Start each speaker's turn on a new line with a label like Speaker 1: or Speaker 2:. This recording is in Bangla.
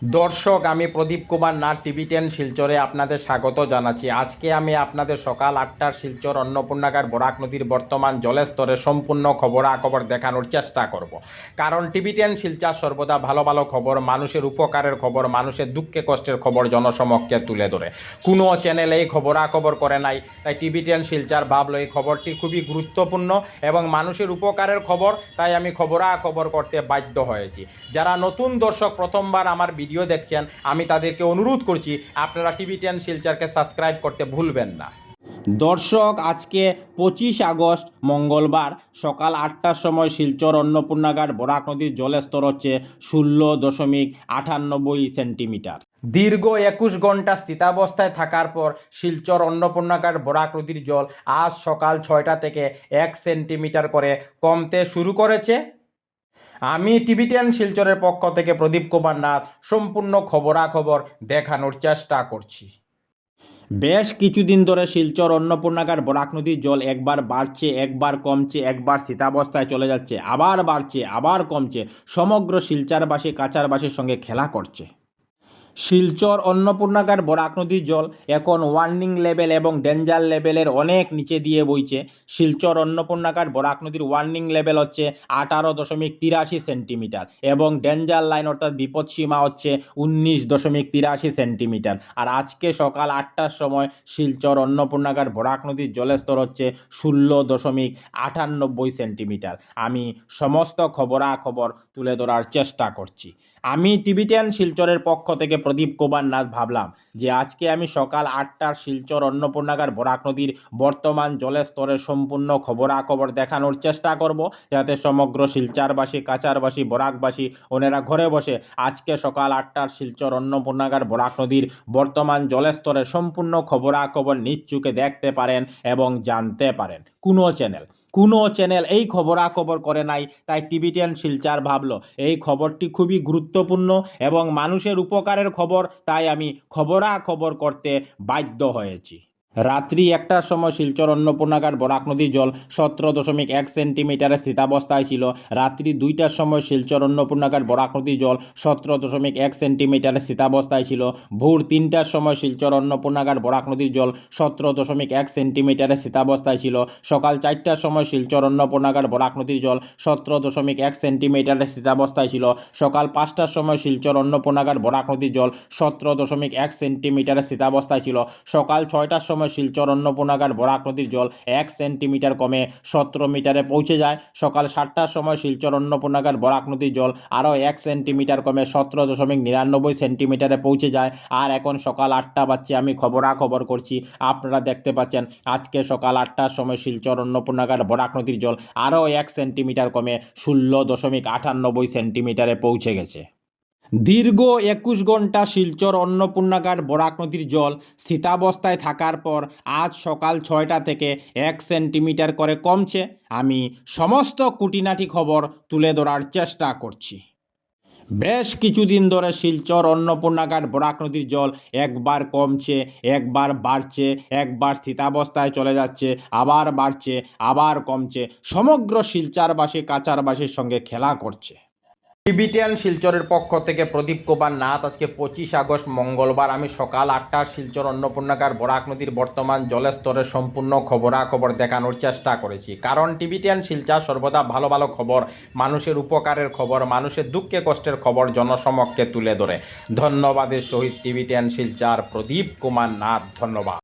Speaker 1: দর্শক, আমি প্রদীপ কুমার নাথ টিভি 10 শিলচরে আপনাদের স্বাগত জানাচ্ছি। আজকে আমি আপনাদের সকাল 8টার শিলচর অন্নপূর্ণাগার বরাক নদীর বর্তমান জলের স্তরে সম্পূর্ণ খবরাখবর দেখানোর চেষ্টা করব। কারণ টিভি 10 শিলচর সর্বদা ভালো ভালো খবর, মানুষের উপকারের খবর, মানুষের দুঃখে কষ্টের খবর জনসমক্ষে তুলে ধরে। কোনো চ্যানেল এই খবরাখবর করে নাই, তাই টিভি 10 শিলচর ভাবলো এই খবরটি খুবই গুরুত্বপূর্ণ এবং মানুষের উপকারের খবর, তাই আমি খবরাখবর করতে বাধ্য হয়েছি। যারা নতুন দর্শক প্রথমবার আমার ভিডিও দেখছেন, আমি তাদেরকে অনুরোধ করছি আপনারা টিভি 10 শিলচরকে সাবস্ক্রাইব করতে ভুলবেন না। দর্শক, আজকে 25 আগস্ট মঙ্গলবার সকাল 8টার সময় শিলচর অন্নপূর্ণাগার বরাক নদীর জলের স্তর হচ্ছে 16.98 সেন্টিমিটার। দীর্ঘ 21 ঘন্টা স্থিতাবস্থায় থাকার পর শিলচর অন্নপূর্ণাগার বরাক নদীর জল আজ সকাল 6টা থেকে 1 সেন্টিমিটার করে কমতে শুরু করেছে। আমি টিভি 10 শিলচরের পক্ষ থেকে প্রদীপ কুমার নাথ সম্পূর্ণ খবরাখবর দেখানোর চেষ্টা করছি। বেশ কিছুদিন ধরে শিলচর অন্নপূর্ণাগার বরাক নদীর জল একবার বাড়ছে, একবার কমছে, একবার স্থিতাবস্থায় চলে যাচ্ছে, আবার বাড়ছে, আবার কমছে। সমগ্র শিলচরবাসী কাছারবাসীর সঙ্গে খেলা করছে। শিলচর অন্নপূর্ণাগার বরাক নদীর জল এখন ওয়ার্নিং লেভেল এবং ডেঞ্জার লেভেলের অনেক নিচে দিয়ে বইছে। শিলচর অন্নপূর্ণাগার বরাক নদীর ওয়ার্নিং লেভেল হচ্ছে 18.83 সেন্টিমিটার এবং ডেঞ্জার লাইন অর্থাৎ বিপদসীমা হচ্ছে 19.83 সেন্টিমিটার। আর আজকে সকাল 8টার সময় শিলচর অন্নপূর্ণাগার বরাক নদীর জলের স্তর হচ্ছে 16.98 সেন্টিমিটার। আমি সমস্ত খবরাখবর তুলে ধরার চেষ্টা করছি। আমি টিভি 10 শিলচরের পক্ষ থেকে প্রদীপ কুমার নাথ ভাবলাম যে আজকে আমি সকাল 8টার শিলচর অন্নপূর্ণাগার বরাক নদীর বর্তমান জলের স্তরের সম্পূর্ণ খবরাখবর দেখানোর চেষ্টা করব, যাতে সমগ্র শিলচরবাসী কাছারবাসী বরাকবাসী ওনারা ঘরে বসে আজকে সকাল 8টার শিলচর অন্নপূর্ণাগার বরাক নদীর বর্তমান জলের স্তরের সম্পূর্ণ খবরাখবর নিজ চোখে দেখতে পারেন এবং জানতে পারেন। কোনো চ্যানেল এই খবরাখবর করে নাই, তাই টিভি 10 শিলচর ভাবলো এই খবরটি খুবই গুরুত্বপূর্ণ এবং মানুষের উপকারের খবর, তাই আমি খবরাখবর করতে বাধ্য হয়েছি। রাত্রি 1টার সময় শিলচর অন্নপূর্ণাগার বরাক নদীর জল 17.1 সেন্টিমিটারে স্থিতাবস্থায় ছিল। রাত্রি 2টার সময় শিলচর অন্নপূর্ণাগার বরাক নদীর জল 17.1 সেন্টিমিটারে স্থিতাবস্থায় ছিল। ভোর 3টার সময় শিলচর অন্নপূর্ণাগার বরাক নদীর জল 17.1 সেন্টিমিটারে স্থিতাবস্থায় ছিল। সকাল 4টার সময় শিলচর অন্নপূর্ণাগার বরাক নদীর জল 17.1 সেন্টিমিটারে স্থিতাবস্থায় ছিল। সকাল 5টার সময় শিলচর অন্নপূর্ণাগার বরাক নদীর জল 17.1 সেন্টিমিটারে স্থিতাবস্থায় ছিল। সকাল 6টার সময় শিলচর অন্নপূর্ণাগার বরাক নদীর জল 1 সেন্টিমিটার কমে 17 মিটারে পৌঁছে যায়। সকাল 7টার সময় শিলচর অন্নপূর্ণাগার বরাক নদীর জল আরও 1 সেন্টিমিটার কমে 17.99 সেন্টিমিটারে পৌঁছে যায়। আর এখন সকাল 8টা বাজছে, আমি খবরাখবর করছি। আপনারা দেখতে পাচ্ছেন আজকে সকাল 8টার সময় শিলচর অন্নপূর্ণাগার বরাক নদীর জল আরও 1 সেন্টিমিটার কমে 16.98 সেন্টিমিটারে পৌঁছে গেছে। দীর্ঘ 21 ঘন্টা শিলচর অন্নপূর্ণাগার বরাক নদীর জল স্থিতাবস্থায় থাকার পর আজ সকাল 6টা থেকে 1 সেন্টিমিটার করে কমছে। আমি সমস্ত খুঁটিনাটি খবর তুলে ধরার চেষ্টা করছি। বেশ কিছুদিন ধরে শিলচর অন্নপূর্ণাগার বরাক নদীর জল একবার কমছে, একবার বাড়ছে, একবার স্থিতাবস্থায় চলে যাচ্ছে, আবার বাড়ছে, আবার কমছে। সমগ্র শিলচরবাসী কাছারবাসীর সঙ্গে খেলা করছে। টিভি 10 শিলচরের পক্ষ থেকে প্রদীপ কুমার নাথ। আজকে 25 আগস্ট মঙ্গলবার আমি সকাল 8টার শিলচর অন্নপূর্ণাগার বরাক নদীর বর্তমান জলের স্তরের সম্পূর্ণ খবরাখবর দেখানোর চেষ্টা করেছি। কারণ টিভি 10 শিলচর সর্বদা ভালো ভালো খবর, মানুষের উপকারের খবর, মানুষের দুঃখে কষ্টের খবর জনসমক্ষে তুলে ধরে। ধন্যবাদের সহিত টিভি 10 শিলচর প্রদীপ কুমার নাথ। ধন্যবাদ।